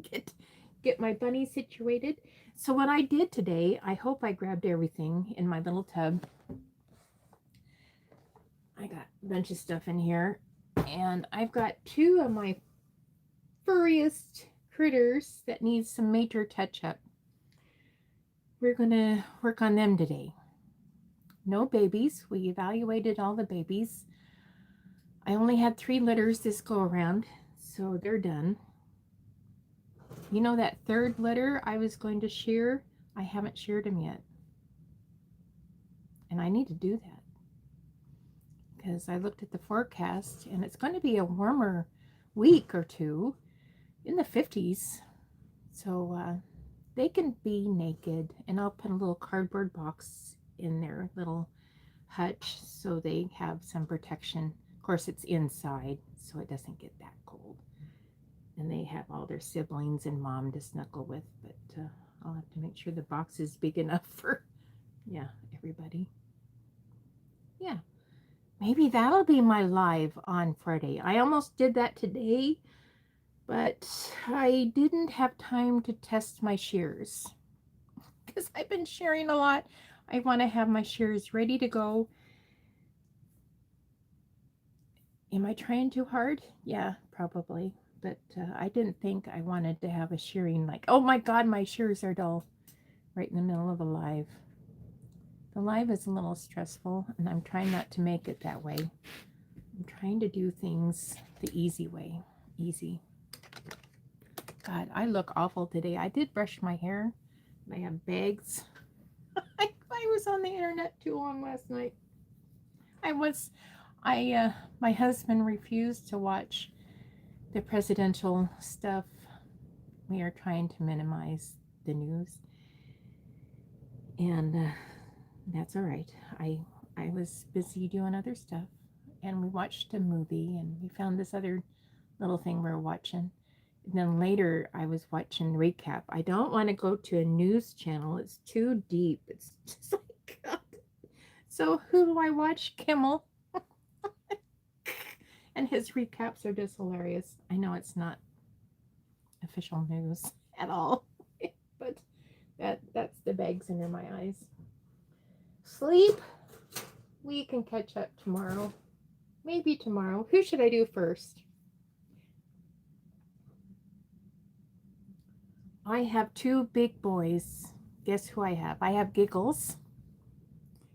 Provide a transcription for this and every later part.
get my bunny situated. So what I did today, I hope I grabbed everything in my little tub. I got a bunch of stuff in here, and I've got two of my furriest critters that need some major touch up. We're gonna work on them today. No babies. We evaluated all the babies. I only had 3 litters this go around, so they're done. You know that third litter I was going to shear? I haven't sheared them yet. And I need to do that because I looked at the forecast and it's going to be a warmer week or two in the 50s. So they can be naked, and I'll put a little cardboard box in their little hutch so they have some protection. Of course, it's inside, so it doesn't get that cold. And they have all their siblings and mom to snuggle with, but I'll have to make sure the box is big enough for, yeah, everybody. Yeah, maybe that'll be my live on Friday. I almost did that today, but I didn't have time to test my shears because I've been shearing a lot. I want to have my shears ready to go. Am I trying too hard? Yeah, probably. But I didn't think I wanted to have a shearing like, oh my God, my shears are dull right in the middle of a live. The live is a little stressful, and I'm trying not to make it that way. I'm trying to do things the easy way. Easy. God, I look awful today. I did brush my hair. I have bags. I was on the internet too long last night. My husband refused to watch the presidential stuff. We are trying to minimize the news. And that's all right. I was busy doing other stuff. And we watched a movie, and we found this other little thing we were watching. And then later I was watching recap. I don't want to go to a news channel. It's too deep. It's just like, God. So who do I watch? Kimmel. And his recaps are just hilarious. I know it's not official news at all, but that's the bags under my eyes. Sleep. We can catch up tomorrow. Maybe tomorrow. Who should I do first? I have 2 big boys. Guess who I have? I have Giggles,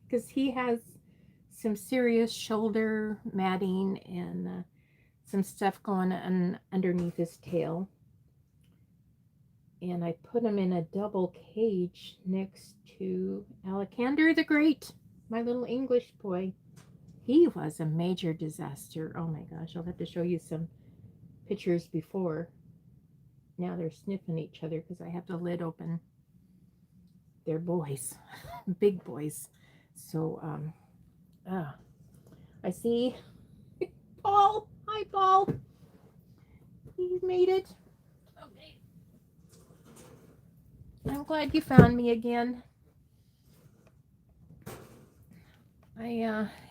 because he has some serious shoulder matting and some stuff going on underneath his tail. And I put him in a double cage next to Alacander the Great, my little English boy. He was a major disaster. Oh my gosh, I'll have to show you some pictures before. Now they're sniffing each other because I have the lid open. They're boys, big boys. So, I see Paul. Hi, Paul. He made it. Okay. I'm glad you found me again. I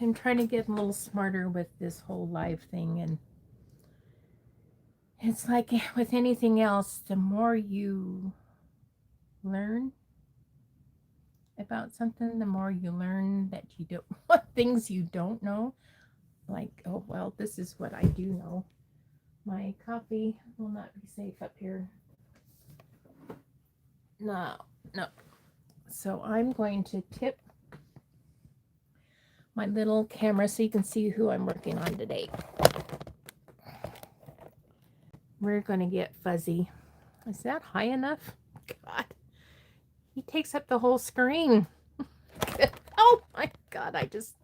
am trying to get a little smarter with this whole live thing, and it's like with anything else, the more you learn about something, the more you learn that you don't, what things you don't know. Like, oh, well, this is what I do know. My coffee will not be safe up here. No, no. So I'm going to tip my little camera so you can see who I'm working on today. We're going to get Fuzzy. Is that high enough? God. He takes up the whole screen. Oh my God, I just...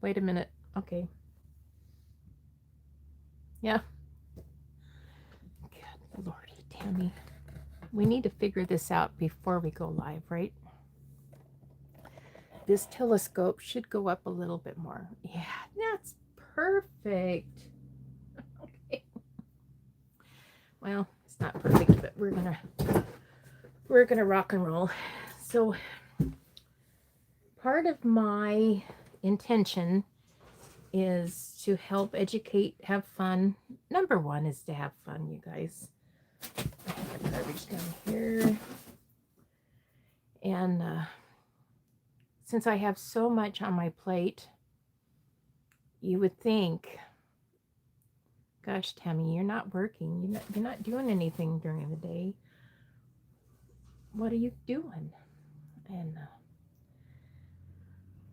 Wait a minute. Okay. Yeah. Good Lordy, Tammy. We need to figure this out before we go live, right? This telescope should go up a little bit more. Yeah, that's perfect. Okay. Well, it's not perfect, but we're gonna rock and roll. So part of my intention is to help educate, have fun. Number one is to have fun, you guys. I have the garbage down here. And since I have so much on my plate, you would think, gosh, Tammy, you're not working. You're not doing anything during the day. What are you doing? And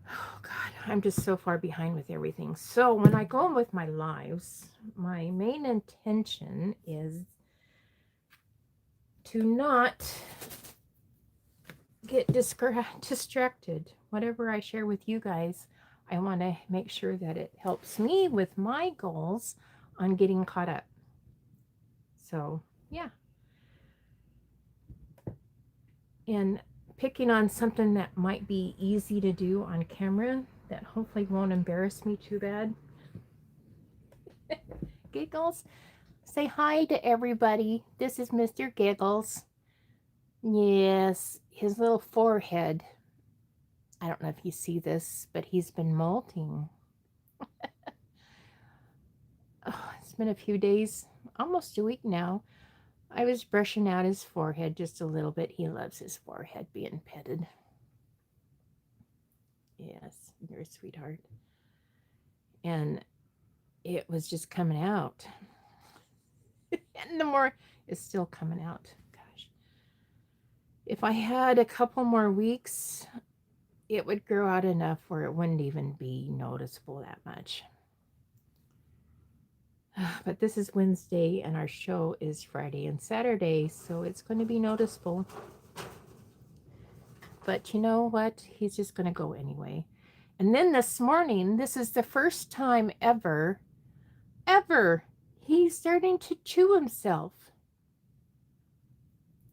oh God, I'm just so far behind with everything. So when I go with my lives, my main intention is to not get distracted. Whatever I share with you guys, I want to make sure that it helps me with my goals on getting caught up. So, yeah. And picking on something that might be easy to do on camera that hopefully won't embarrass me too bad. Giggles, say hi to everybody. This is Mr. Giggles. Yes, his little forehead. I don't know if you see this, but he's been molting. Oh, it's been a few days, almost a week now. I was brushing out his forehead just a little bit. He loves his forehead being petted. Yes, you're a sweetheart. And it was just coming out. And the more it's still coming out. Gosh. If I had a couple more weeks, it would grow out enough where it wouldn't even be noticeable that much. But this is Wednesday and our show is Friday and Saturday, so it's going to be noticeable. But you know what? He's just going to go anyway. And then this morning, this is the first time ever, he's starting to chew himself.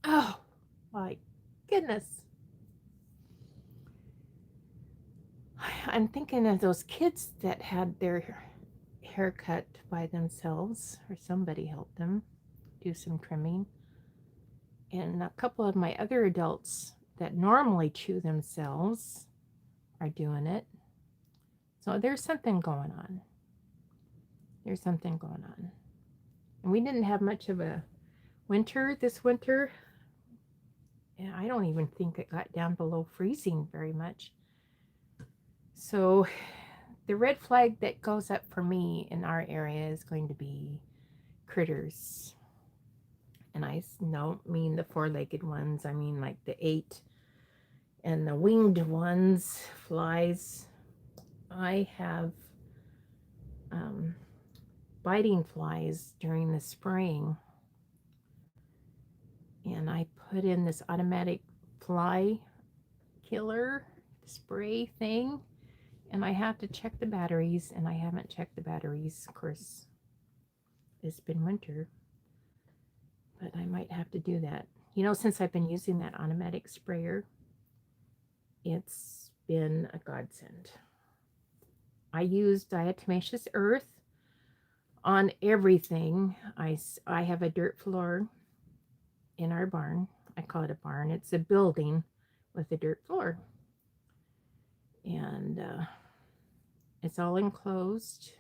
Oh, my goodness. I'm thinking of those kids that had their hair cut by themselves, or somebody helped them do some trimming. And a couple of my other adults that normally chew themselves are doing it. So there's something going on. There's something going on. And we didn't have much of a winter this winter. And I don't even think it got down below freezing very much. So the red flag that goes up for me in our area is going to be critters. And I don't mean the four-legged ones. I mean like the 8 and the winged ones, flies. I have biting flies during the spring. And I put in this automatic fly killer spray thing. And I have to check the batteries. And I haven't checked the batteries. Of course, it's been winter. But I might have to do that. You know, since I've been using that automatic sprayer, it's been a godsend. I use diatomaceous earth on everything. I have a dirt floor in our barn. I call it a barn. It's a building with a dirt floor. And it's all enclosed.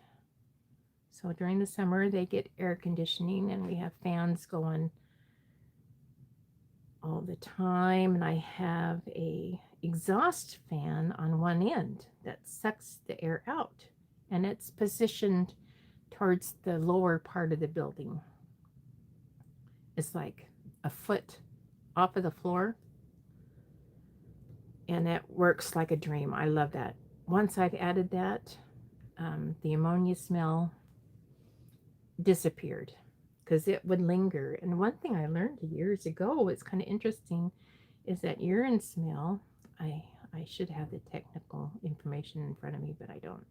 So during the summer, they get air conditioning and we have fans going all the time. And I have a exhaust fan on one end that sucks the air out. And it's positioned towards the lower part of the building. It's like a foot off of the floor. And it works like a dream. I love that. Once I've added that, the ammonia smell disappeared because it would linger. And one thing I learned years ago, it's kind of interesting, is that urine smell, I should have the technical information in front of me, but I don't,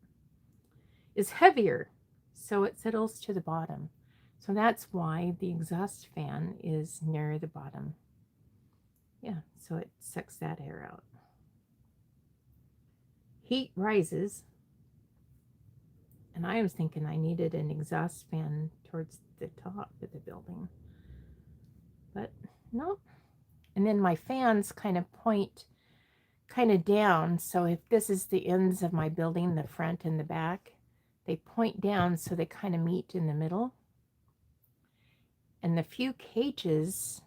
is heavier. So it settles to the bottom. So that's why the exhaust fan is near the bottom. Yeah, so it sucks that air out. Heat rises. And I was thinking I needed an exhaust fan towards the top of the building. But no. And then my fans kind of point kind of down. So if this is the ends of my building, the front and the back, they point down so they kind of meet in the middle. And the few cages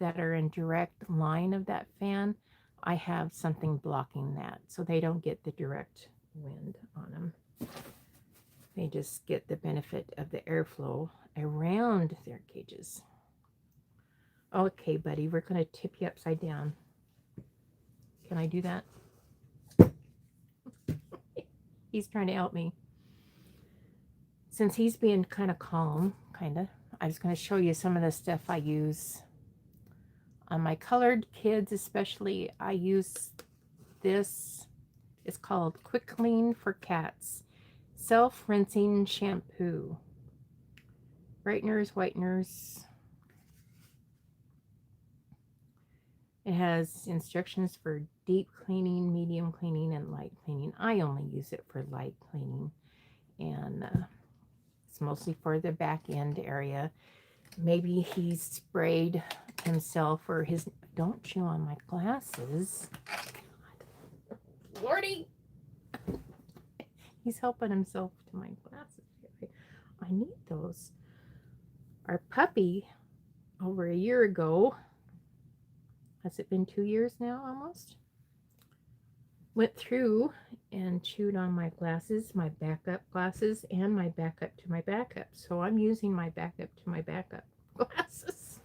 that are in direct line of that fan, I have something blocking that so they don't get the direct wind on them. They just get the benefit of the airflow around their cages. Okay, buddy, we're going to tip you upside down. Can I do that? He's trying to help me. Since he's being kind of calm, I was going to show you some of the stuff I use. On my colored kids especially, I use this. It's called Quick Clean for Cats. Self-rinsing shampoo. Brighteners, whiteners. It has instructions for deep cleaning, medium cleaning, and light cleaning. I only use it for light cleaning. And it's mostly for the back end area. Maybe he's sprayed himself or his... Don't chew on my glasses. God. Lordy! He's helping himself to my glasses. I need those. Our puppy, over a year ago, has it been 2 years now almost? Went through and chewed on my glasses, my backup glasses, and my backup to my backup. So I'm using my backup to my backup glasses.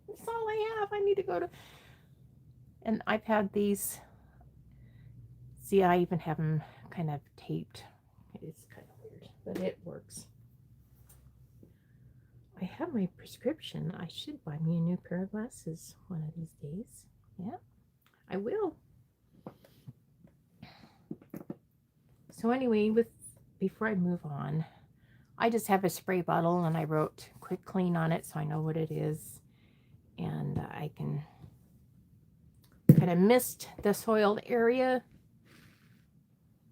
That's all I have. I need to go to... And I've had these... See, I even have them kind of taped. It's kind of weird, but it works. I have my prescription. I should buy me a new pair of glasses one of these days. Yeah, I will. So anyway, before I move on, I just have a spray bottle and I wrote Quick Clean on it so I know what it is. And I can kind of mist the soiled area.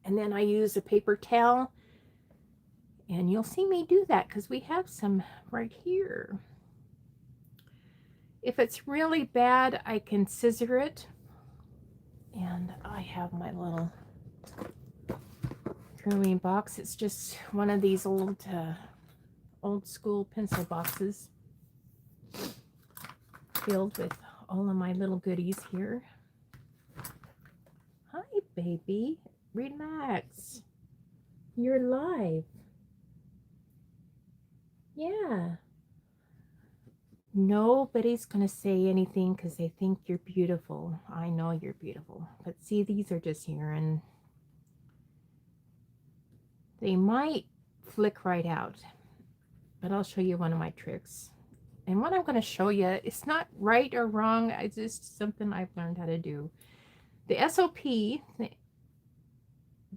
And then I use a paper towel. And you'll see me do that because we have some right here. If it's really bad, I can scissor it. And I have my little grooming box. It's just one of these old school pencil boxes filled with all of my little goodies here. Hi, baby. Relax. You're live. Yeah. Nobody's going to say anything because they think you're beautiful. I know you're beautiful. But see, these are just urine. They might flick right out. But I'll show you one of my tricks. And what I'm going to show you, it's not right or wrong. It's just something I've learned how to do. The SOP, the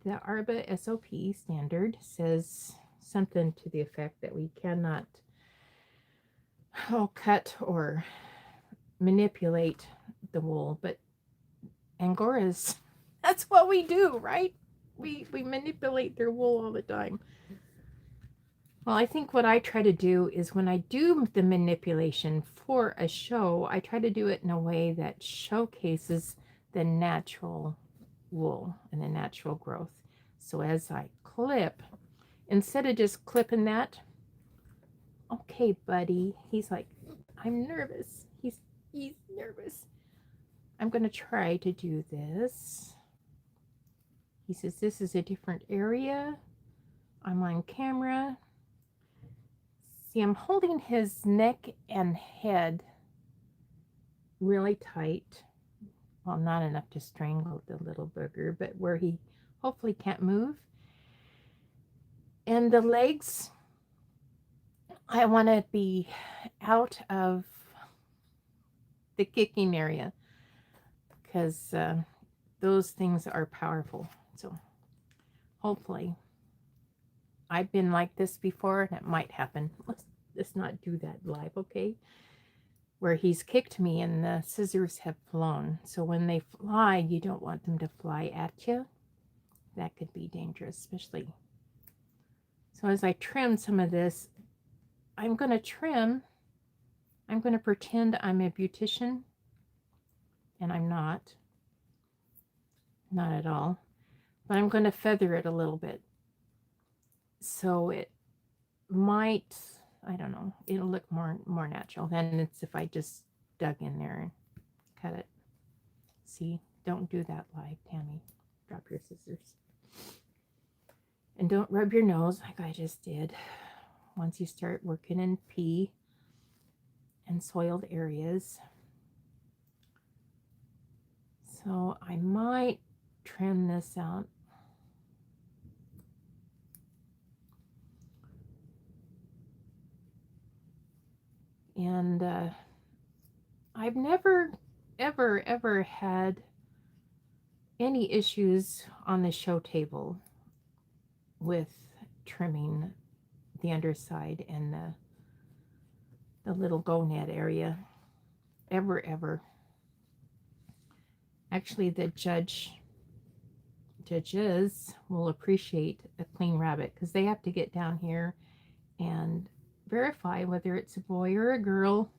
ARBA SOP standard says something to the effect that we cannot cut or manipulate the wool. But Angoras, that's what we do, right? We manipulate their wool all the time. Well, I think what I try to do is when I do the manipulation for a show, I try to do it in a way that showcases the natural wool and the natural growth. So as I clip, instead of just clipping that, okay, buddy, he's like, I'm nervous. He's nervous. I'm going to try to do this. He says, this is a different area. I'm on camera. See, I'm holding his neck and head really tight. Well, not enough to strangle the little booger, but where he hopefully can't move. And the legs, I want to be out of the kicking area because those things are powerful. So hopefully, I've been like this before and it might happen. Let's not do that live, okay? Where he's kicked me and the scissors have flown. So when they fly, you don't want them to fly at you. That could be dangerous, especially. So as I trim some of this, I'm going to trim. I'm going to pretend I'm a beautician. And I'm not. Not at all. But I'm going to feather it a little bit. So it might, I don't know. It'll look more natural than it's if I just dug in there and cut it. See, don't do that live, Tammy. Drop your scissors. And don't rub your nose like I just did. Once you start working in pea and soiled areas. So I might trim this out. And I've never, ever had any issues on the show table with trimming the underside and the little gonad area. Ever. Actually, the judges will appreciate a clean rabbit because they have to get down here and verify whether it's a boy or a girl.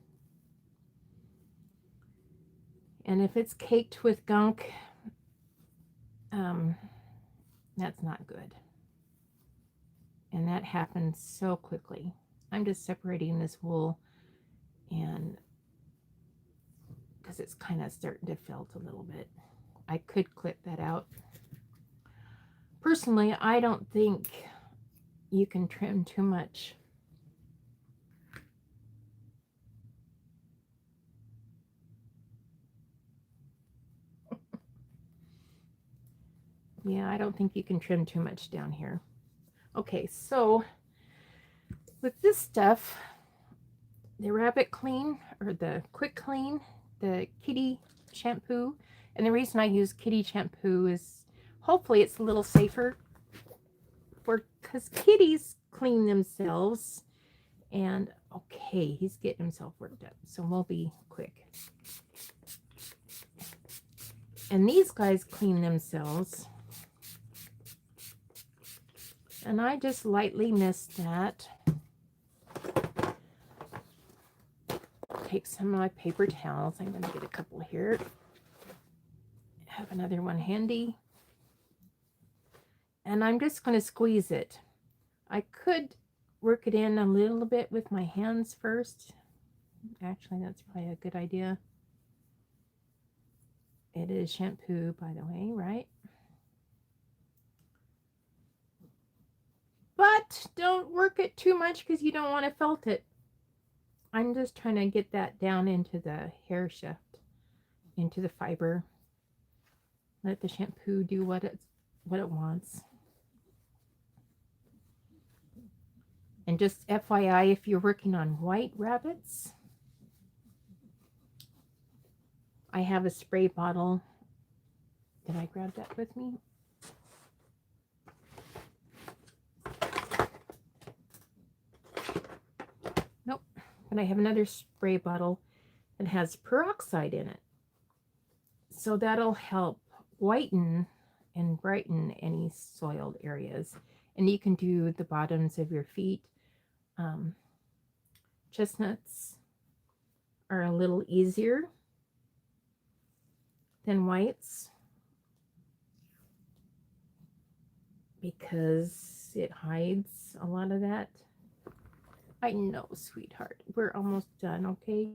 And if it's caked with gunk, that's not good. And that happens so quickly. I'm just separating this wool, and because it's kind of starting to felt a little bit. I could clip that out. Personally, I don't think you can trim too much. Yeah, I don't think you can trim too much down here. Okay, so with this stuff, the Rabbit Clean or the Quick Clean, the kitty shampoo, and the reason I use kitty shampoo is hopefully it's a little safer because kitties clean themselves. And okay, he's getting himself worked up, so we'll be quick. And these guys clean themselves. And I just lightly missed that. Take some of my paper towels. I'm going to get a couple here. Have another one handy. And I'm just going to squeeze it. I could work it in a little bit with my hands first. Actually, that's probably a good idea. It is shampoo, by the way, right? But don't work it too much because you don't want to felt it. I'm just trying to get that down into the hair shaft, into the fiber. Let the shampoo do what it wants. And just FYI, if you're working on white rabbits, I have a spray bottle. Did I grab that with me? Nope. But I have another spray bottle that has peroxide in it. So that'll help whiten and brighten any soiled areas. And you can do the bottoms of your feet. Chestnuts are a little easier than whites because it hides a lot of that. I know, sweetheart. We're almost done, okay?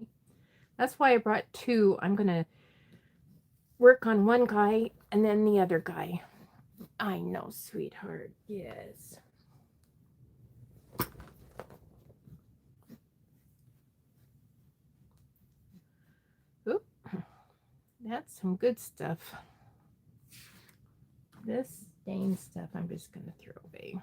That's why I brought two. I'm going to work on one guy and then the other guy. I know, sweetheart. Yes. Oop. That's some good stuff. This stained stuff I'm just going to throw away.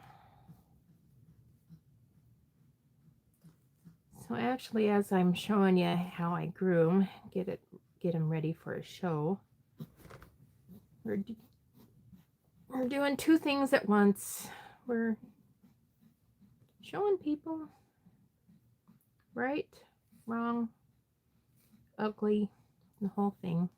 So actually, as I'm showing you how I groom, get them ready for a show, we're doing two things at once. We're showing people right, wrong, ugly, the whole thing.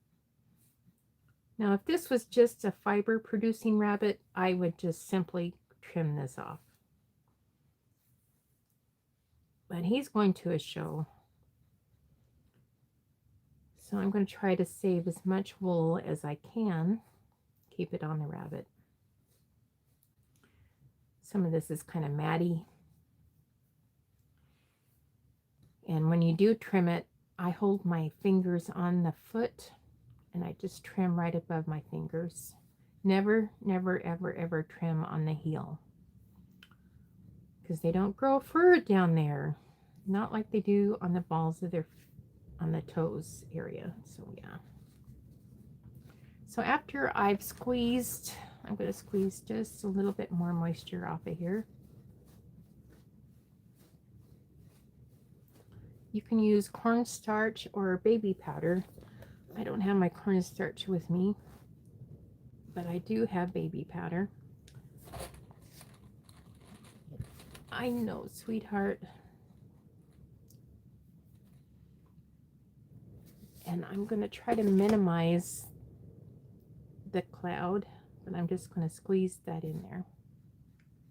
Now, if this was just a fiber producing rabbit, I would just simply trim this off. But he's going to a show. So I'm going to try to save as much wool as I can. Keep it on the rabbit. Some of this is kind of matty. And when you do trim it, I hold my fingers on the foot and I just trim right above my fingers. Never, never, ever, ever trim on the heel, because they don't grow fur down there. Not like they do on the balls of their, on the toes area. So yeah. So after I've squeezed, I'm going to squeeze just a little bit more moisture off of here. You can use cornstarch or baby powder. I don't have my cornstarch with me, but I do have baby powder. I know, sweetheart. And I'm going to try to minimize the cloud, but I'm just going to squeeze that in there.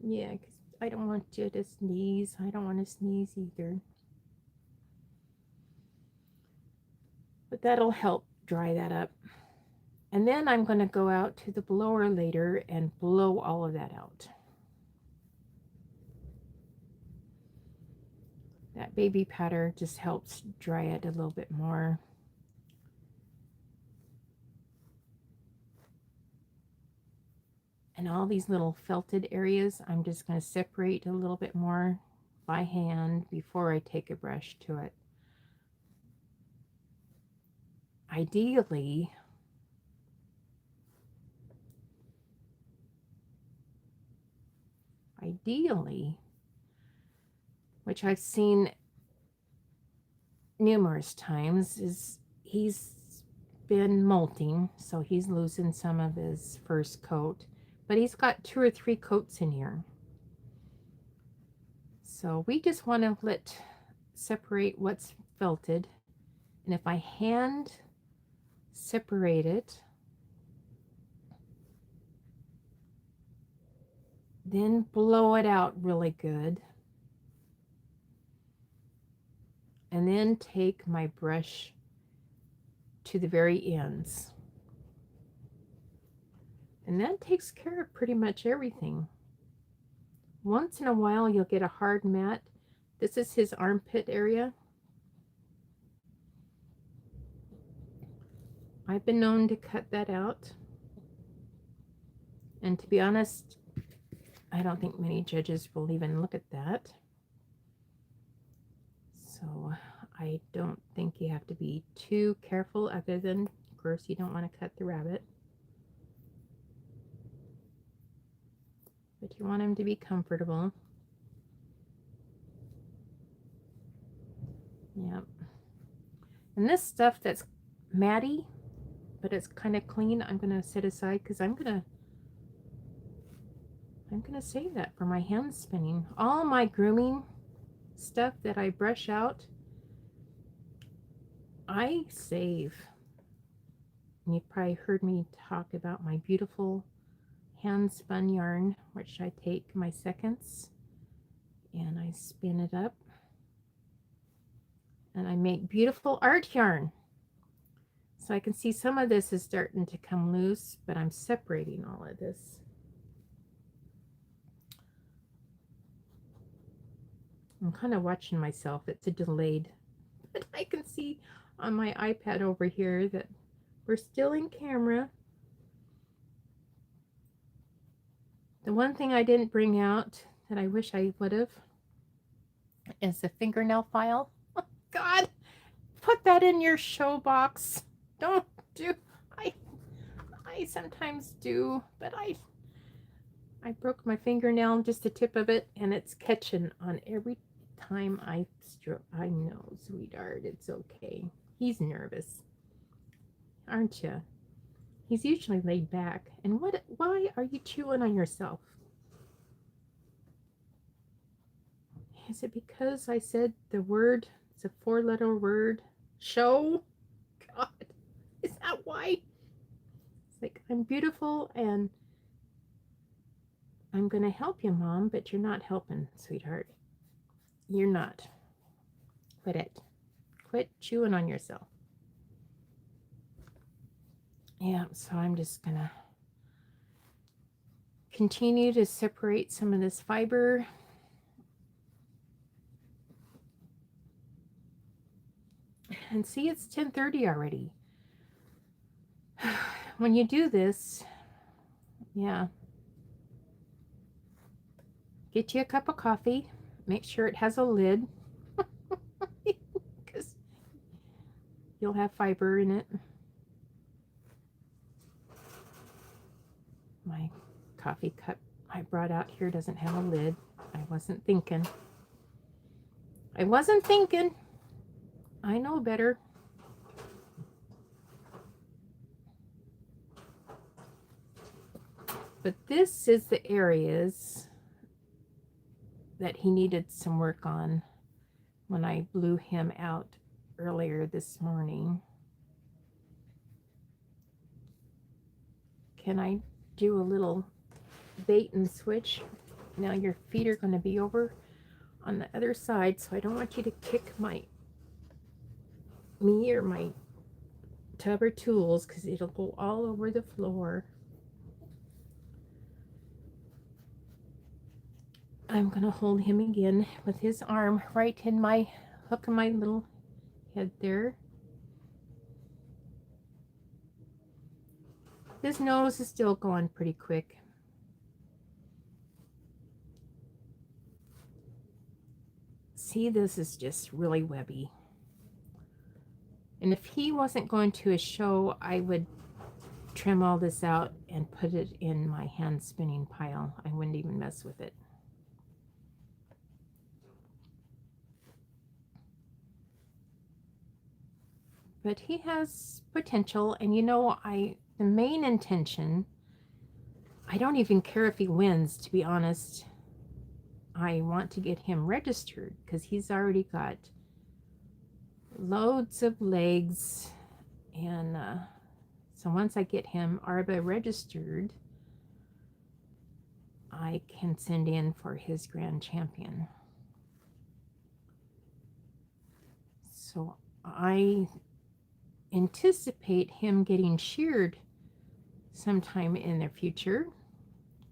Yeah, because I don't want you to sneeze. I don't want to sneeze either. But that'll help dry that up. And then I'm going to go out to the blower later and blow all of that out. That baby powder just helps dry it a little bit more. And all these little felted areas, I'm just going to separate a little bit more by hand before I take a brush to it. Ideally, which I've seen numerous times, is he's been molting, so he's losing some of his first coat, but he's got 2 or 3 coats in here. So we just want to separate what's felted, and if I hand separate it, then blow it out really good, and then take my brush to the very ends, and that takes care of pretty much everything. Once in a while you'll get a hard mat. This is his armpit area. I've been known to cut that out, and to be honest, I don't think many judges will even look at that. So I don't think you have to be too careful, other than, of course, you don't want to cut the rabbit. But you want him to be comfortable. Yep. And this stuff that's matty, but it's kind of clean, I'm going to set aside, because I'm going to save that for my hand spinning. All my grooming stuff that I brush out, I save. And you've probably heard me talk about my beautiful hand spun yarn, which I take my seconds and I spin it up, and I make beautiful art yarn. So I can see some of this is starting to come loose, but I'm separating all of this. I'm kind of watching myself. It's a delayed, but I can see on my iPad over here that we're still in camera. The one thing I didn't bring out that I wish I would have is the fingernail file. Oh, God, put that in your show box. Don't do. I sometimes do, but I broke my fingernail, just the tip of it, and it's catching on every time I stroke. I know, sweetheart, it's okay. He's nervous, aren't you? He's usually laid back. And why are you chewing on yourself? Is it because I said the word, it's a 4-letter word, show? God, is that why? It's like, I'm beautiful and I'm going to help you, Mom, but you're not helping, sweetheart. You're not. Quit it. Quit chewing on yourself. Yeah, so I'm just going to continue to separate some of this fiber. And see, it's 10:30 already. When you do this, yeah, get you a cup of coffee. Make sure it has a lid because you'll have fiber in it. My coffee cup I brought out here doesn't have a lid. I wasn't thinking. I wasn't thinking. I know better. But this is the areas that he needed some work on when I blew him out earlier this morning. Can I do a little bait and switch? Now your feet are going to be over on the other side, so I don't want you to kick me or my tub or tools because it'll go all over the floor. I'm going to hold him again with his arm right in my hook of my little head there. His nose is still going pretty quick. See, this is just really webby. And if he wasn't going to a show, I would trim all this out and put it in my hand spinning pile. I wouldn't even mess with it. But he has potential, and you know, the main intention, I don't even care if he wins, to be honest. I want to get him registered because he's already got loads of legs, and so once I get him ARBA registered, I can send in for his grand champion. So I anticipate him getting sheared sometime in the future,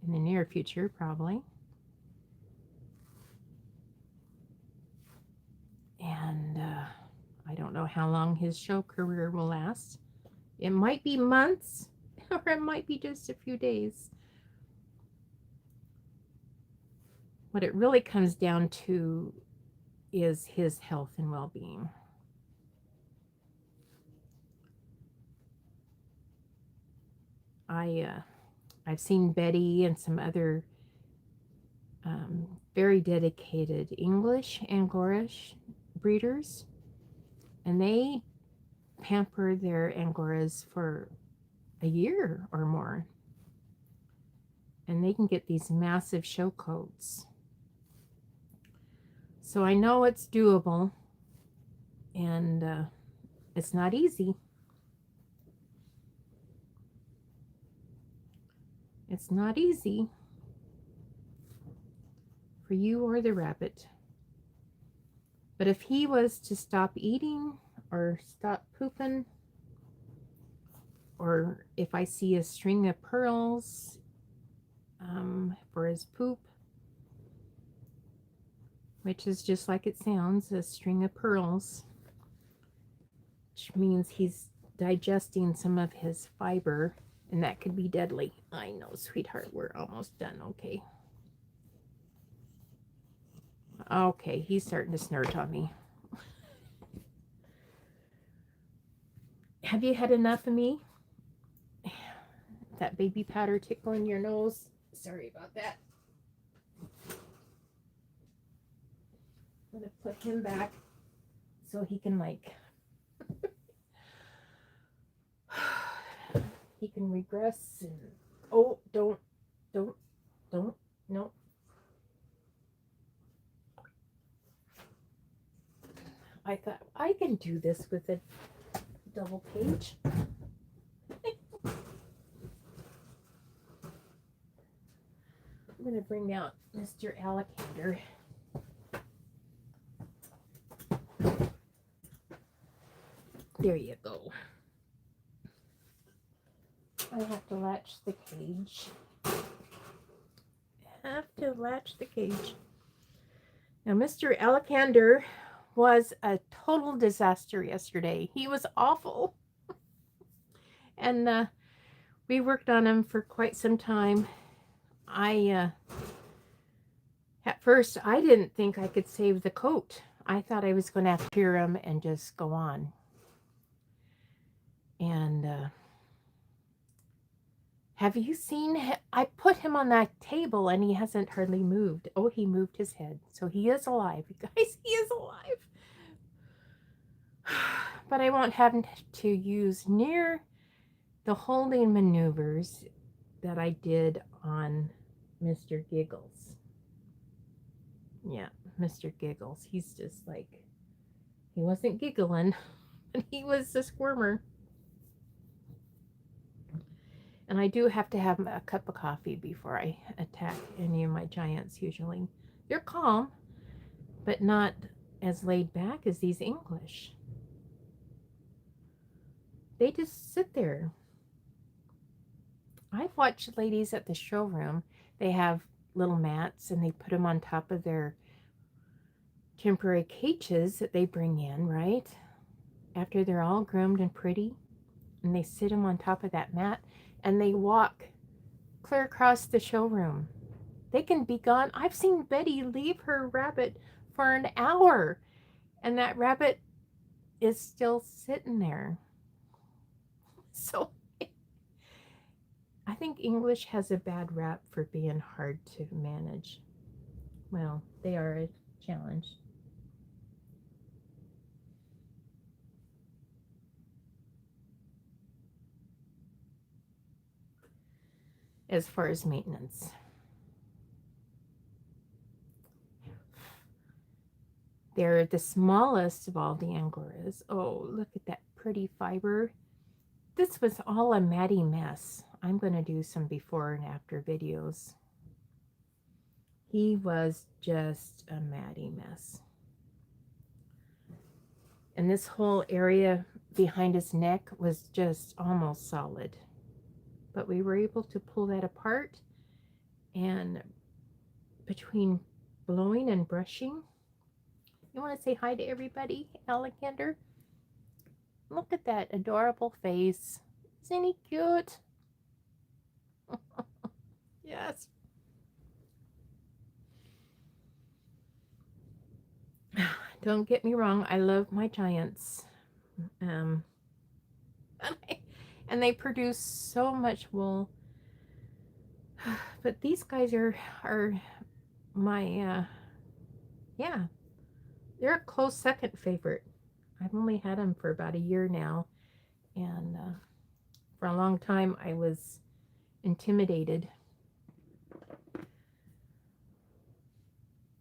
in the near future probably. And I don't know how long his show career will last. It might be months or it might be just a few days. What it really comes down to is his health and well-being. I've seen Betty and some other very dedicated English Angoras breeders, and they pamper their Angoras for a year or more, and they can get these massive show coats. So I know it's doable, and it's not easy. It's not easy for you or the rabbit. But if he was to stop eating or stop pooping, or if I see a string of pearls for his poop, which is just like it sounds, a string of pearls, which means he's digesting some of his fiber, and that could be deadly. I know, sweetheart, we're almost done. Okay. Okay, he's starting to snort on me. Have you had enough of me? That baby powder tickling your nose? Sorry about that. I'm going to put him back so he can he can regress and don't, no. I thought I can do this with a double page. I'm going to bring out Mr. Alacander. There you go. I have to latch the cage. Now, Mr. Alacander was a total disaster yesterday. He was awful. And we worked on him for quite some time. At first, I didn't think I could save the coat. I thought I was going to have to shear him and just go on. And have you seen him? I put him on that table and he hasn't hardly moved. Oh, he moved his head. So he is alive. You guys, he is alive. But I won't have to use near the holding maneuvers that I did on Mr. Giggles. Yeah, Mr. Giggles. He's just like, he wasn't giggling, but he was a squirmer. And I do have to have a cup of coffee before I attack any of my giants usually. They're calm, but not as laid back as these English. They just sit there. I've watched ladies at the showroom. They have little mats and they put them on top of their temporary cages that they bring in, right? After they're all groomed and pretty. And they sit them on top of that mat and they walk clear across the showroom. They can be gone. I've seen Betty leave her rabbit for an hour and that rabbit is still sitting there. So I think English has a bad rap for being hard to manage. Well, they are a challenge. As far as maintenance. They're the smallest of all the Angoras. Oh, look at that pretty fiber. This was all a matty mess. I'm going to do some before and after videos. He was just a matty mess. And this whole area behind his neck was just almost solid. But we were able to pull that apart, and between blowing and brushing, you want to say hi to everybody, Alacander? Look at that adorable face. Isn't he cute? Yes. Don't get me wrong, I love my giants. And they produce so much wool. But these guys are my, yeah, they're a close second favorite. I've only had them for about a year now. And for a long time, I was intimidated.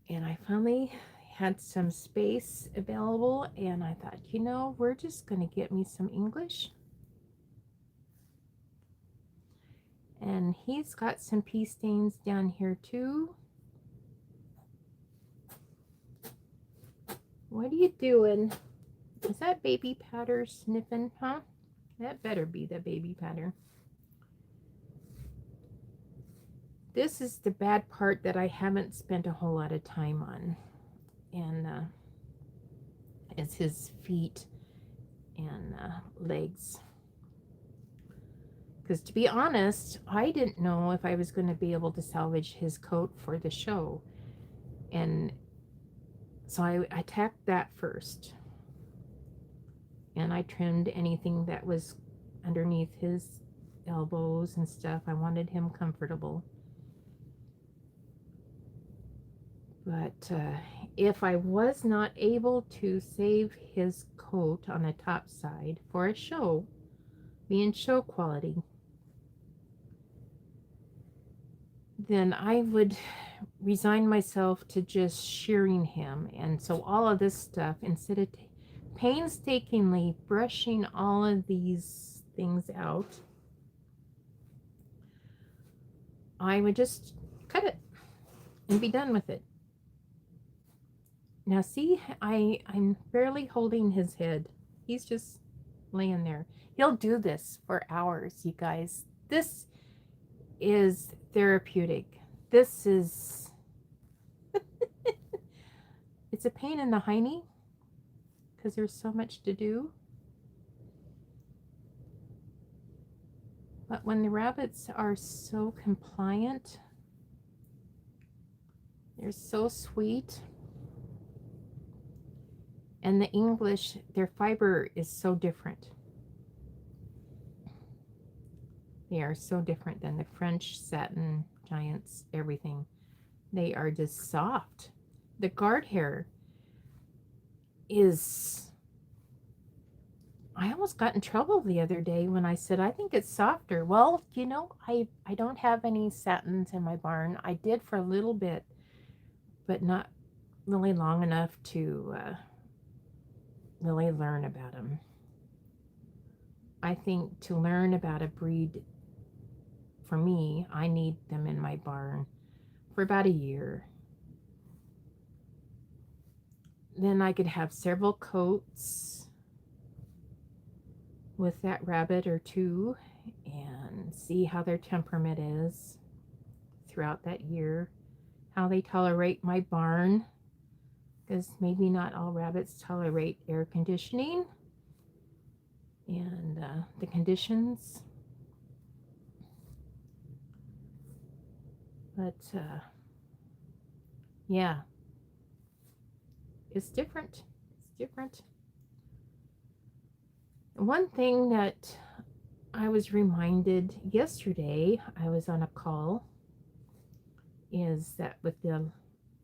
And I finally had some space available. And I thought, you know, we're just going to get me some English. And he's got some pea stains down here too. What are you doing? Is that baby powder sniffing, huh? That better be the baby powder. This is the bad part that I haven't spent a whole lot of time on. And it's his feet and legs. Because to be honest, I didn't know if I was going to be able to salvage his coat for the show. And so I attacked that first. And I trimmed anything that was underneath his elbows and stuff. I wanted him comfortable. But if I was not able to save his coat on the top side for a show, being show quality, then I would resign myself to just shearing him. And so all of this stuff, instead of painstakingly brushing all of these things out, I would just cut it and be done with it. Now see, I'm barely holding his head. He's just laying there. He'll do this for hours, you guys. This is therapeutic. This is... It's a pain in the hiney, because there's so much to do. But when the rabbits are so compliant, they're so sweet. And the English, their fiber is so different. They are so different than the French satin giants, everything. They are just soft. The guard hair is... I almost got in trouble the other day when I said, I think it's softer. Well, you know, I don't have any satins in my barn. I did for a little bit, but not really long enough to really learn about them. I think to learn about a breed, for me, I need them in my barn for about a year. Then I could have several coats with that rabbit or two and see how their temperament is throughout that year, how they tolerate my barn, because maybe not all rabbits tolerate air conditioning and the conditions. But yeah, it's different. It's different. One thing that I was reminded yesterday, I was on a call, is that with the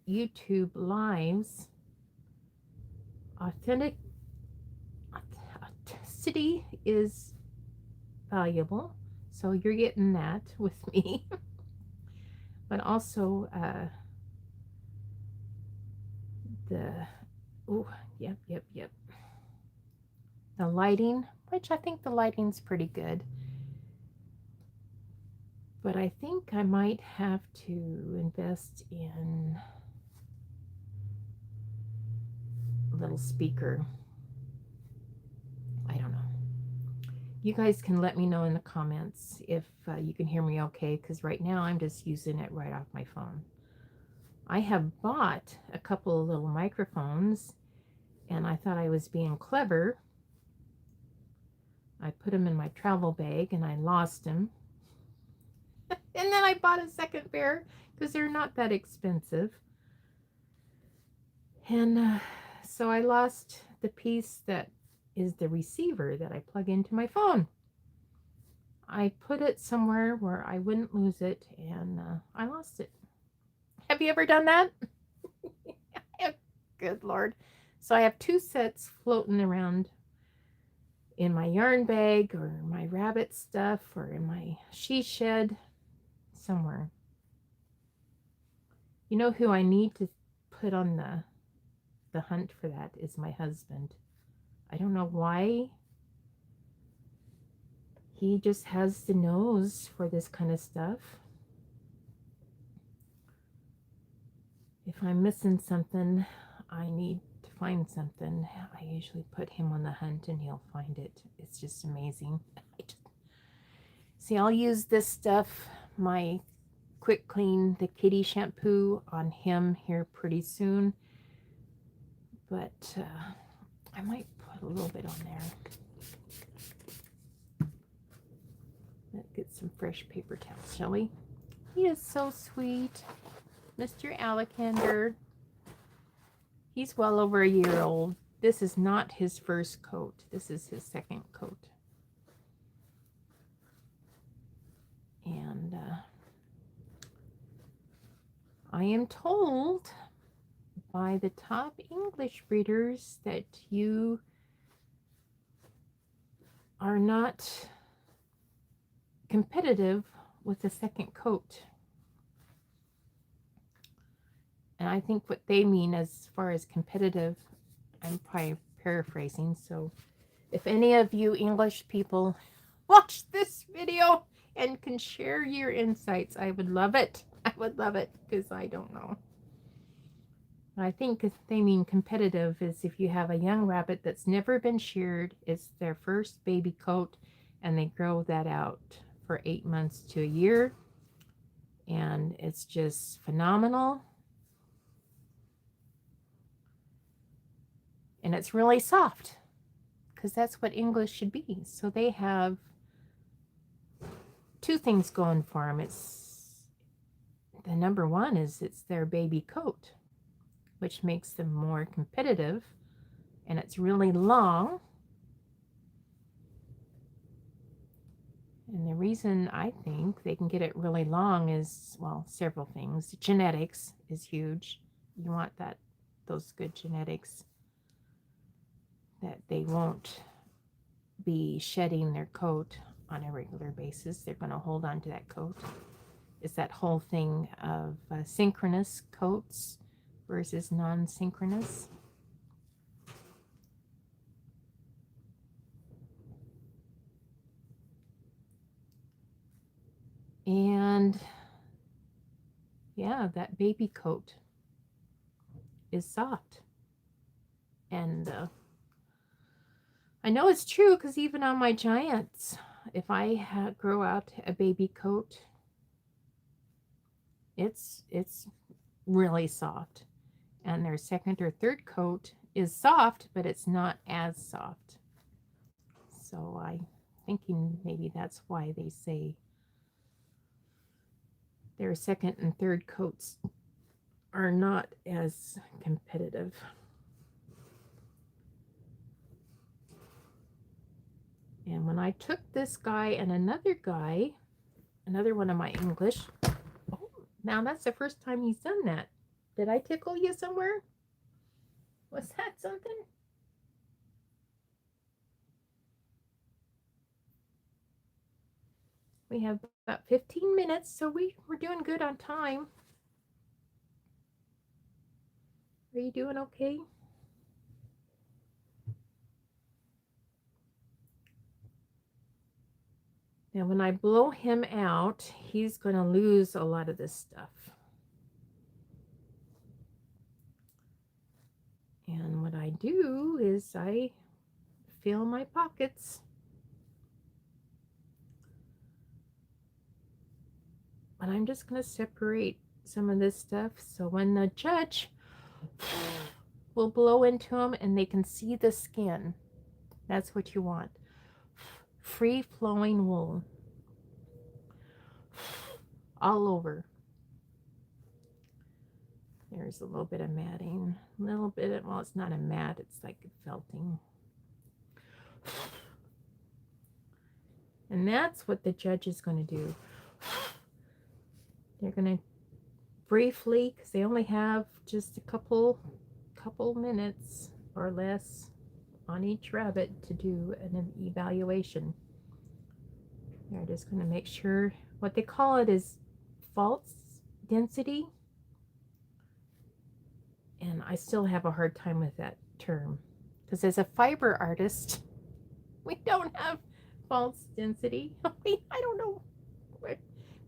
YouTube lives, authenticity is valuable. So you're getting that with me. But also the lighting, which I think the lighting's pretty good. But I think I might have to invest in a little speaker. I don't know. You guys can let me know in the comments if you can hear me okay, because right now I'm just using it right off my phone. I have bought a couple of little microphones, and I thought I was being clever. I put them in my travel bag, and I lost them. And then I bought a second pair, because they're not that expensive. And so I lost the piece that is the receiver that I plug into my phone. I put it somewhere where I wouldn't lose it, and I lost it. Have you ever done that? Good Lord. So I have two sets floating around in my yarn bag or my rabbit stuff or in my she shed somewhere. You know who I need to put on the hunt for that is my husband. I don't know why. He just has the nose for this kind of stuff. If I'm missing something, I need to find something. I usually put him on the hunt and he'll find it. It's just amazing. See, I'll use this stuff, my Quick Clean, the kitty shampoo, on him here pretty soon. But I might put a little bit on there. Let's get some fresh paper towels, shall we? He is so sweet. Mr. Alacander. He's well over a year old. This is not his first coat. This is his second coat. And I am told by the top English breeders that you are not competitive with the second coat. And I think what they mean as far as competitive, I'm probably paraphrasing. So if any of you English people watch this video and can share your insights, I would love it. I would love it, because I don't know. I think if they mean competitive is if you have a young rabbit that's never been sheared, it's their first baby coat, and they grow that out for 8 months to a year. And it's just phenomenal. And it's really soft because that's what English should be. So they have two things going for them. It's the number one is it's their baby coat, which makes them more competitive, and it's really long. And the reason I think they can get it really long is, well, several things. Genetics is huge. You want those good genetics that they won't be shedding their coat on a regular basis. They're going to hold on to that coat. It's that whole thing of synchronous coats versus non-synchronous. And yeah, that baby coat is soft. And I know it's true because even on my giants, if I grow out a baby coat, it's really soft. And their second or third coat is soft, but it's not as soft. So I'm thinking maybe that's why they say their second and third coats are not as competitive. And when I took this guy and another guy, another one of my English, oh, now that's the first time he's done that. Did I tickle you somewhere? Was that something? We have about 15 minutes, so we're doing good on time. Are you doing okay? Now, when I blow him out, he's going to lose a lot of this stuff. And what I do is I fill my pockets. But I'm just going to separate some of this stuff so when the judge will blow into them and they can see the skin. That's what you want. Free flowing wool. All over. There's a little bit of matting. A little bit of, well, it's not a mat, it's like felting. And that's what the judge is going to do. They're going to briefly, because they only have just a couple minutes or less on each rabbit to do an evaluation. They're just going to make sure, what they call it is false density. And I still have a hard time with that term because as a fiber artist, we don't have false density. I don't know,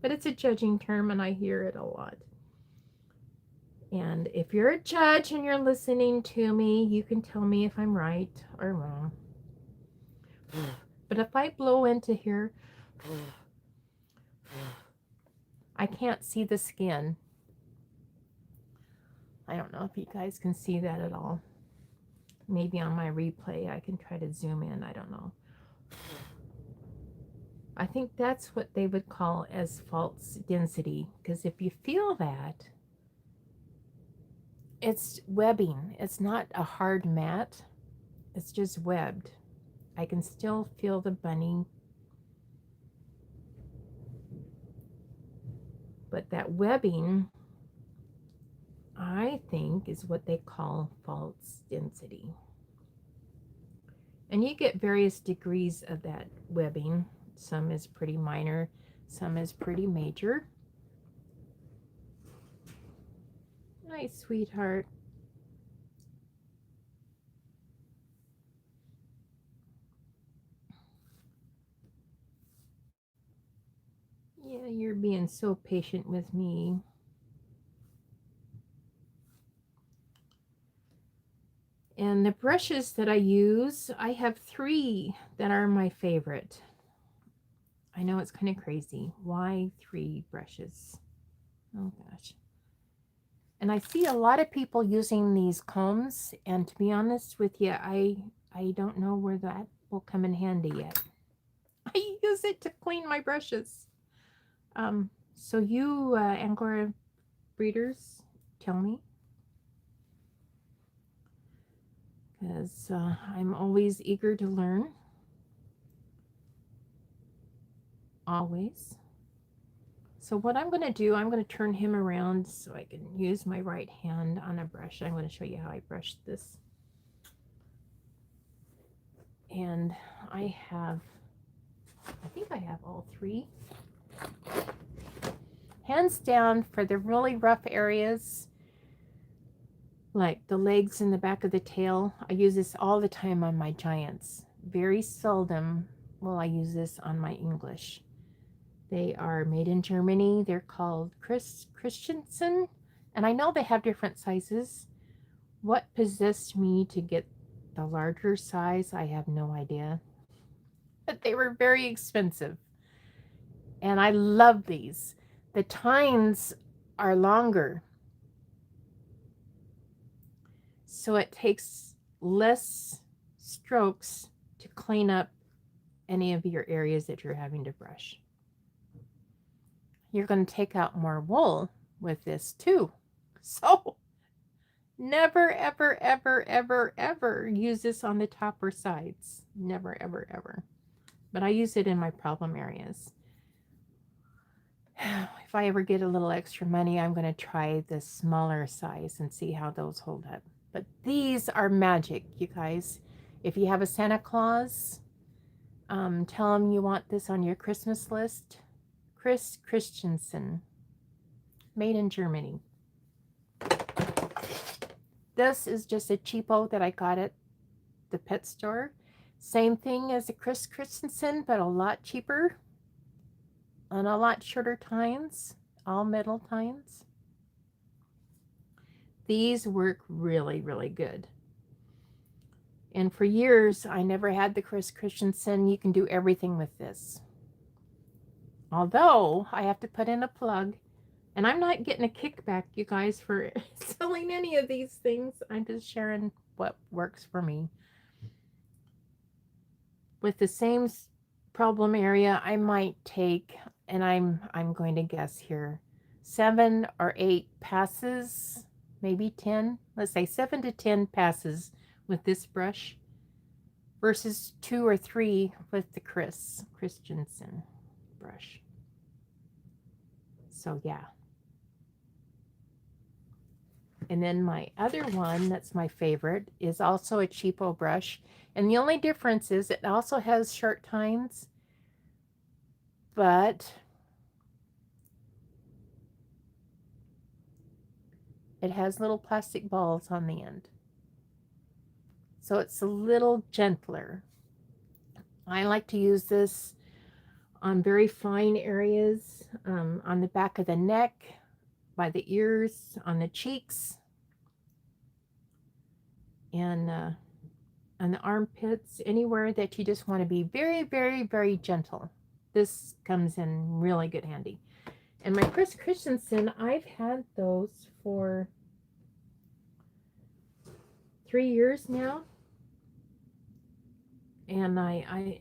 but it's a judging term and I hear it a lot. And if you're a judge and you're listening to me, you can tell me if I'm right or wrong. But if I blow into here, I can't see the skin. I don't know if you guys can see that at all. Maybe on my replay I can try to zoom in. I don't know. I think that's what they would call as false density, because if you feel that, it's webbing. It's not a hard mat. It's just webbed. I can still feel the bunny. But that webbing, I think, is what they call false density. And you get various degrees of that webbing. Some is pretty minor, some is pretty major. Nice, sweetheart. Yeah, you're being so patient with me. And the brushes that I use, I have 3 that are my favorite. I know it's kind of crazy. Why 3 brushes? Oh gosh. And I see a lot of people using these combs, and to be honest with you, I don't know where that will come in handy yet. I use it to clean my brushes. So you Angora breeders, tell me, because I'm always eager to learn. Always. So what I'm going to do, I'm going to turn him around so I can use my right hand on a brush. I'm going to show you how I brush this. And I think I have all three. Hands down, for the really rough areas, like the legs and the back of the tail, I use this all the time on my giants. Very seldom will I use this on my English. They are made in Germany. They're called Christensen, and I know they have different sizes. What possessed me to get the larger size, I have no idea. But they were very expensive, and I love these. The tines are longer, so it takes less strokes to clean up any of your areas that you're having to brush. You're going to take out more wool with this too. So never, ever, ever, ever, ever use this on the top or sides. Never, ever, ever. But I use it in my problem areas. If I ever get a little extra money, I'm going to try the smaller size and see how those hold up. But these are magic, you guys. If you have a Santa Claus, tell them you want this on your Christmas list. Chris Christensen, made in Germany. This is just a cheapo that I got at the pet store. Same thing as a Chris Christensen, but a lot cheaper and a lot shorter tines, all metal tines. These work really, really good. And for years, I never had the Chris Christensen. You can do everything with this. Although I have to put in a plug, and I'm not getting a kickback, you guys, for selling any of these things. I'm just sharing what works for me. With the same problem area, I might take, and I'm going to guess here, 7 or 8 passes, maybe 10. Let's say 7 to 10 passes with this brush versus 2 or 3 with the Christensen brush. So yeah. And then my other one that's my favorite is also a cheapo brush. And the only difference is it also has sharp tines, but it has little plastic balls on the end. So it's a little gentler. I like to use this on very fine areas, on the back of the neck, by the ears, on the cheeks, and on the armpits, anywhere that you just want to be very, very, very gentle. This comes in really good handy. And my Chris Christensen, I've had those for 3 years now. And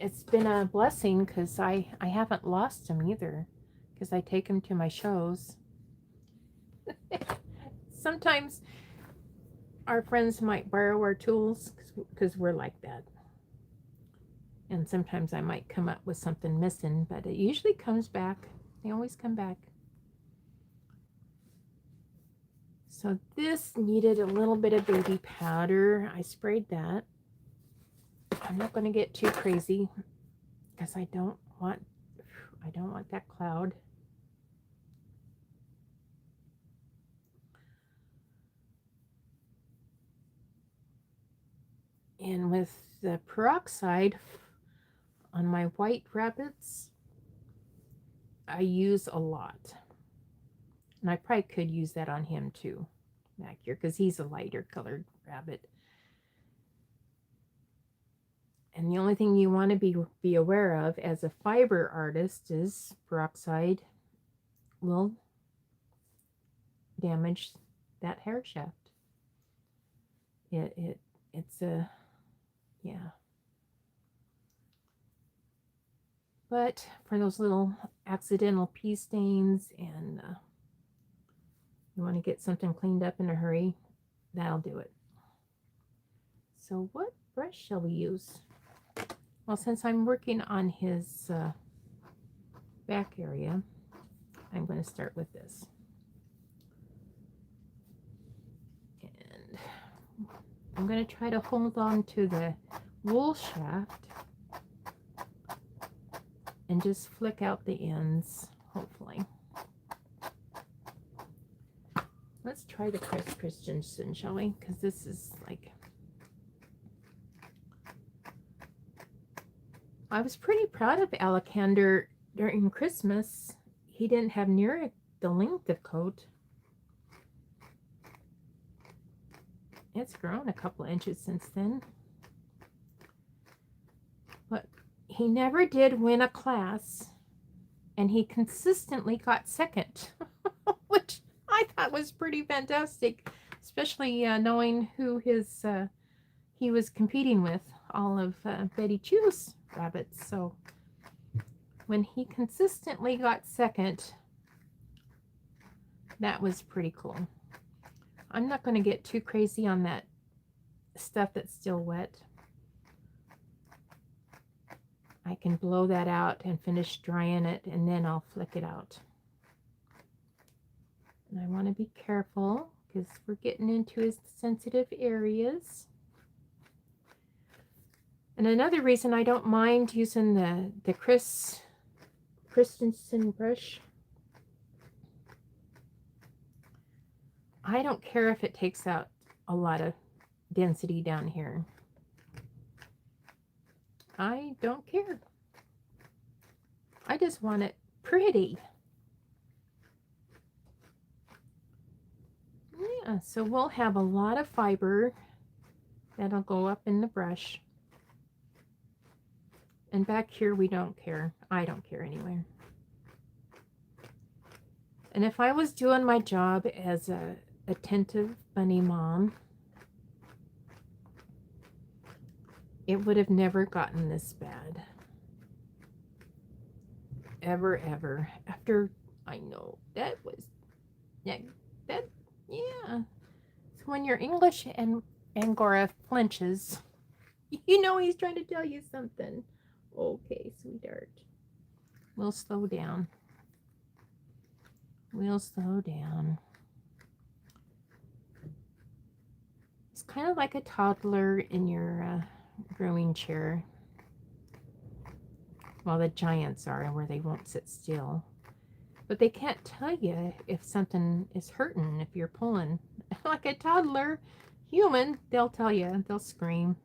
it's been a blessing because I haven't lost them either, because I take them to my shows. Sometimes our friends might borrow our tools because we're like that. And sometimes I might come up with something missing, but it usually comes back. They always come back. So this needed a little bit of baby powder. I sprayed that. I'm not going to get too crazy because I don't want that cloud. And with the peroxide on my white rabbits, I use a lot. And I probably could use that on him too, back here, because he's a lighter colored rabbit. And the only thing you want to be aware of as a fiber artist is peroxide will damage that hair shaft. It's a, yeah. But for those little accidental pee stains and you want to get something cleaned up in a hurry, that'll do it. So what brush shall we use? Well, since I'm working on his back area, I'm going to start with this. And I'm going to try to hold on to the wool shaft and just flick out the ends, hopefully. Let's try the Crest Christensen, shall we? Because this is like... I was pretty proud of Alacander during Christmas. He didn't have near the length of coat. It's grown a couple inches since then. But he never did win a class, and he consistently got second, which I thought was pretty fantastic, especially knowing who he was competing with, all of Betty Chu's rabbits. So when he consistently got second, that was pretty cool. I'm not going to get too crazy on that stuff that's still wet. I can blow that out and finish drying it, and then I'll flick it out. And I want to be careful because we're getting into his sensitive areas. And another reason I don't mind using the Christensen brush, I don't care if it takes out a lot of density down here. I don't care. I just want it pretty. Yeah, so we'll have a lot of fiber that'll go up in the brush. And back here we don't care. I don't care anyway. And if I was doing my job as a attentive bunny mom, it would have never gotten this bad. Ever, ever. After, I know, that was, yeah. So when your English and Angora flinches, you know he's trying to tell you something. Okay, sweetheart. We'll slow down. We'll slow down. It's kind of like a toddler in your grooming chair. Well, the giants are, where they won't sit still. But they can't tell you if something is hurting, if you're pulling. Like a toddler human, they'll tell you. They'll scream.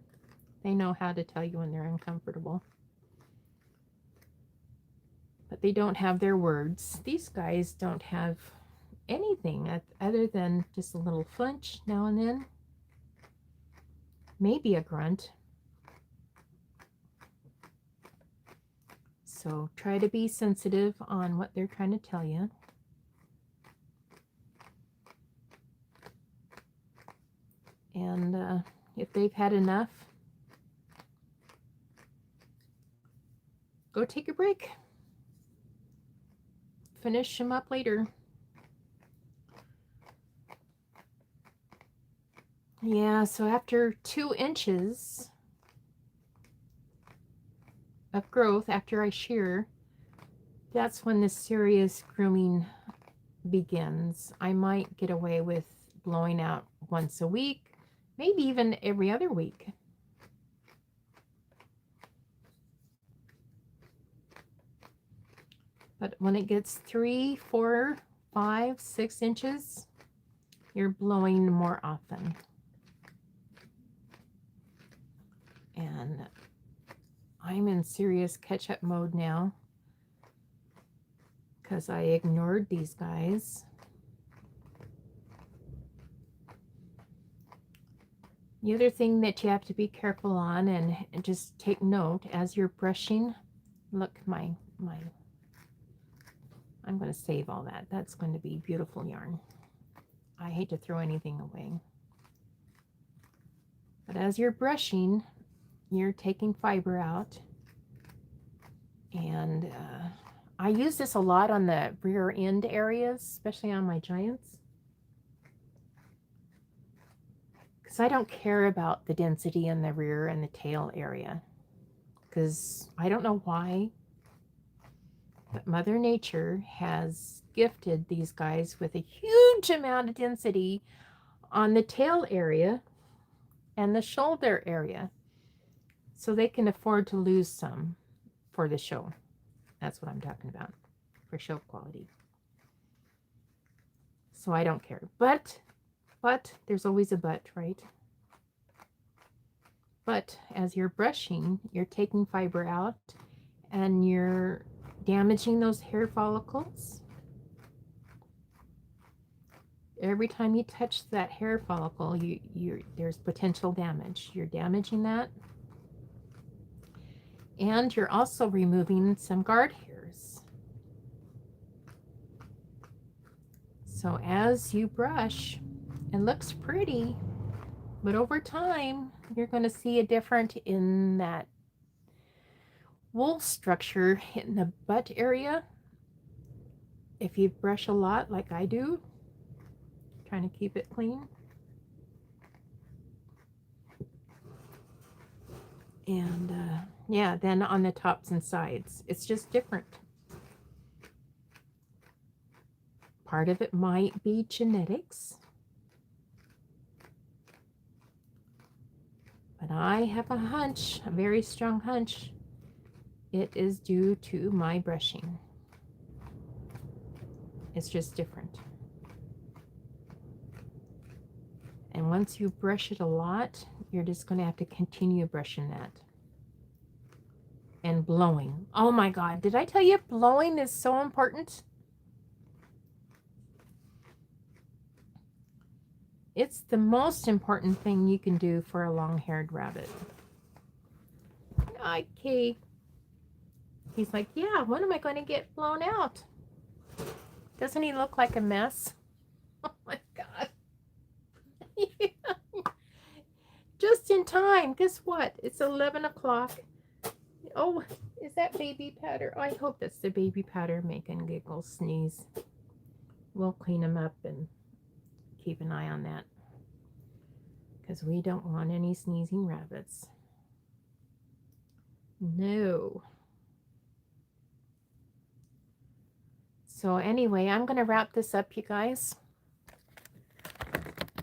They know how to tell you when they're uncomfortable. But they don't have their words. These guys don't have anything other than just a little flinch now and then. Maybe a grunt. So try to be sensitive on what they're trying to tell you. And if they've had enough, go take a break. Finish them up later. Yeah, so after 2 inches of growth, after I shear, that's when the serious grooming begins. I might get away with blowing out once a week, maybe even every other week. But when it gets 3, 4, 5, 6 inches, you're blowing more often. And I'm in serious catch-up mode now because I ignored these guys. The other thing that you have to be careful on and just take note as you're brushing, look, I'm going to save all that. That's going to be beautiful yarn. I hate to throw anything away. But as you're brushing, you're taking fiber out. And I use this a lot on the rear end areas, especially on my giants. Because I don't care about the density in the rear and the tail area. Because I don't know why, but Mother Nature has gifted these guys with a huge amount of density on the tail area and the shoulder area. So they can afford to lose some for the show. That's what I'm talking about, for show quality. So I don't care. But there's always a but, right? But as you're brushing, you're taking fiber out and you're damaging those hair follicles. Every time you touch that hair follicle, there's potential damage. You're damaging that. And you're also removing some guard hairs. So as you brush, it looks pretty, but over time, you're going to see a difference in that wool structure in the butt area. If you brush a lot like I do, trying to keep it clean. And yeah, then on the tops and sides, it's just different. Part of it might be genetics. But I have a hunch, a very strong hunch, it is due to my brushing. It's just different. And once you brush it a lot, you're just going to have to continue brushing that. And blowing. Oh my God, did I tell you blowing is so important? It's the most important thing you can do for a long-haired rabbit. Okay. He's like, yeah, when am I going to get blown out? Doesn't he look like a mess? Oh my God. Just in time. Guess what? It's 11 o'clock. Oh, is that baby powder? I hope that's the baby powder making Giggles sneeze. We'll clean him up and keep an eye on that. Because we don't want any sneezing rabbits. No. So anyway, I'm going to wrap this up, you guys.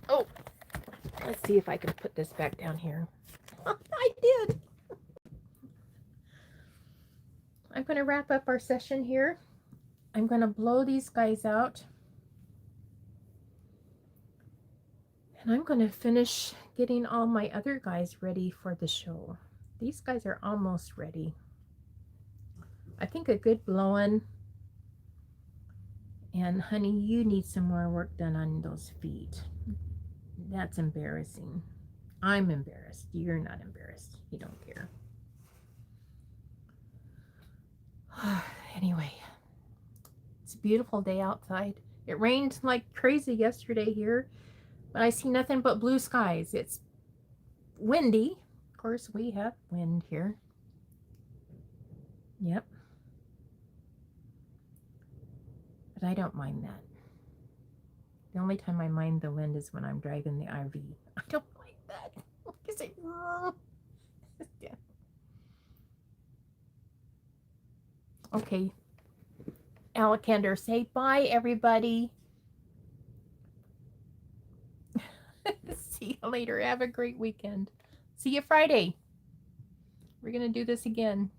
Oh, let's see if I can put this back down here. I did. I'm going to wrap up our session here. I'm going to blow these guys out. And I'm going to finish getting all my other guys ready for the show. These guys are almost ready. I think a good blowing. And honey, you need some more work done on those feet. That's embarrassing. I'm embarrassed. You're not embarrassed. You don't care. Anyway, it's a beautiful day outside. It rained like crazy yesterday here, but I see nothing but blue skies. It's windy. Of course, we have wind here. Yep. But I don't mind that. The only time I mind the wind is when I'm driving the RV. I don't like that. Because it... yeah. Okay. Alacander, say bye, everybody. See you later. Have a great weekend. See you Friday. We're going to do this again.